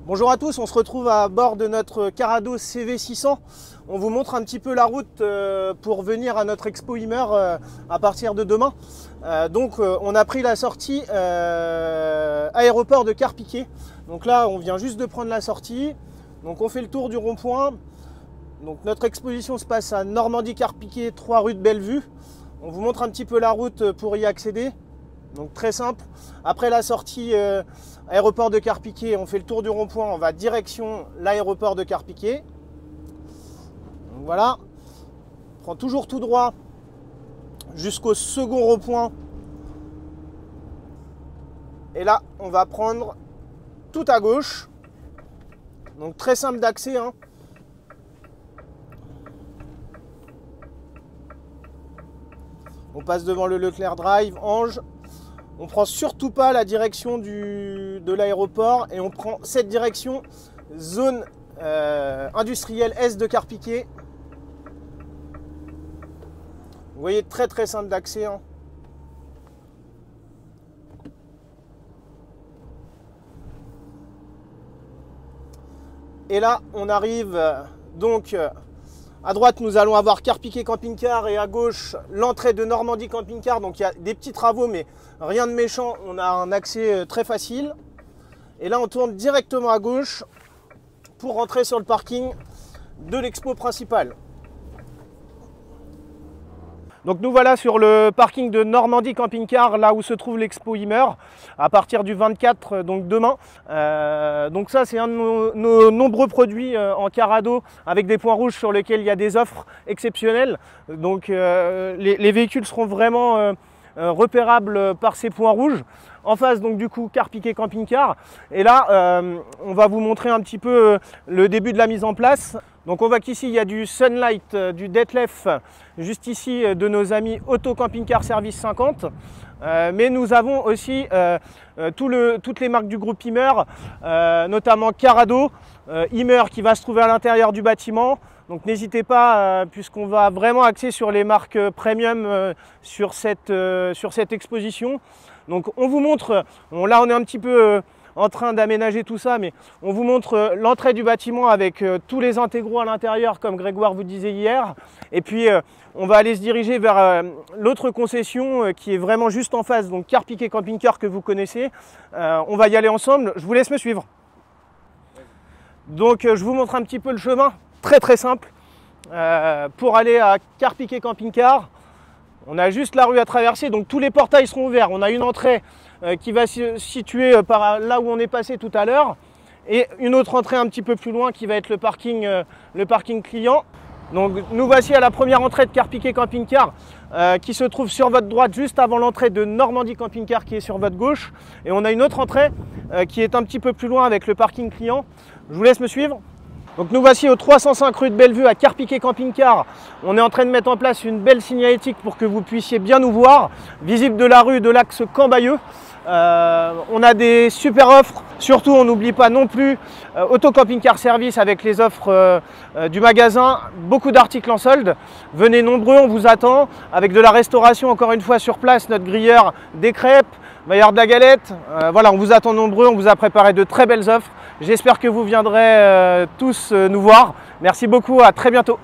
Bonjour à tous, on se retrouve à bord de notre Carado CV600. On vous montre un petit peu la route pour venir à notre Expo Imer à partir de demain. On a pris la sortie aéroport de Carpiquet. Donc là, on vient juste de prendre la sortie. Donc on fait le tour du rond-point. Donc notre exposition se passe à Normandie-Carpiquet, 3 rue de Bellevue. On vous montre un petit peu la route pour y accéder. Donc très simple. Après la sortie aéroport de Carpiquet, on fait le tour du rond-point, on va direction l'aéroport de Carpiquet. Donc voilà. On prend toujours tout droit jusqu'au second rond-point. Et là, on va prendre tout à gauche. Donc très simple d'accès, hein. On passe devant le Leclerc Drive, Ange. On prend surtout pas la direction de l'aéroport et on prend cette direction, zone industrielle Est de Carpiquet. Vous voyez, très simple d'accès, hein. Et là, on arrive donc à droite, nous allons avoir Carpiquet Camping-Car et à gauche, l'entrée de Normandie Camping-Car. Donc il y a des petits travaux, mais rien de méchant. On a un accès très facile. Et là, on tourne directement à gauche pour rentrer sur le parking de l'expo principale. Donc nous voilà sur le parking de Normandie Camping-Car, là où se trouve l'expo Imer, à partir du 24, donc demain. Donc ça, c'est un de nos nombreux produits en Carado, avec des points rouges sur lesquels il y a des offres exceptionnelles. Donc les véhicules seront vraiment repérables par ces points rouges. En face, donc du coup, Carpiquet Camping-Car. Et là, on va vous montrer un petit peu le début de la mise en place. Donc on voit qu'ici, il y a du Sunlight, du Detlef, juste ici, de nos amis Auto Camping Car Service 50. Mais nous avons aussi toutes les marques du groupe Imer, notamment Carado, Imer qui va se trouver à l'intérieur du bâtiment. Donc n'hésitez pas, puisqu'on va vraiment axer sur les marques premium sur cette exposition. Donc on vous montre, là on est un petit peu en train d'aménager tout ça, mais on vous montre l'entrée du bâtiment avec tous les intégraux à l'intérieur, comme Grégoire vous disait hier. Et puis on va aller se diriger vers l'autre concession qui est vraiment juste en face, donc Carpiquet Camping Car que vous connaissez. On va y aller ensemble, je vous laisse me suivre. Donc je vous montre un petit peu le chemin, très simple, pour aller à Carpiquet Camping Car. On a juste la rue à traverser, donc tous les portails seront ouverts. On a une entrée qui va se situer par là où on est passé tout à l'heure, et une autre entrée un petit peu plus loin qui va être le parking client. Donc nous voici à la première entrée de Carpiquet Camping Car qui se trouve sur votre droite, juste avant l'entrée de Normandie Camping Car qui est sur votre gauche. Et on a une autre entrée qui est un petit peu plus loin avec le parking client. Je vous laisse me suivre. Donc nous voici au 305 rue de Bellevue à Carpiquet Camping Car. On est en train de mettre en place une belle signalétique pour que vous puissiez bien nous voir, visible de la rue de l'axe Cambayeux. On a des super offres, surtout on n'oublie pas non plus Auto Camping Car Service avec les offres du magasin, beaucoup d'articles en solde. Venez nombreux, on vous attend, avec de la restauration encore une fois sur place, notre grilleur, des crêpes, il va y avoir de la galette. Voilà, on vous attend nombreux, on vous a préparé de très belles offres. J'espère que vous viendrez tous nous voir. Merci beaucoup, à très bientôt.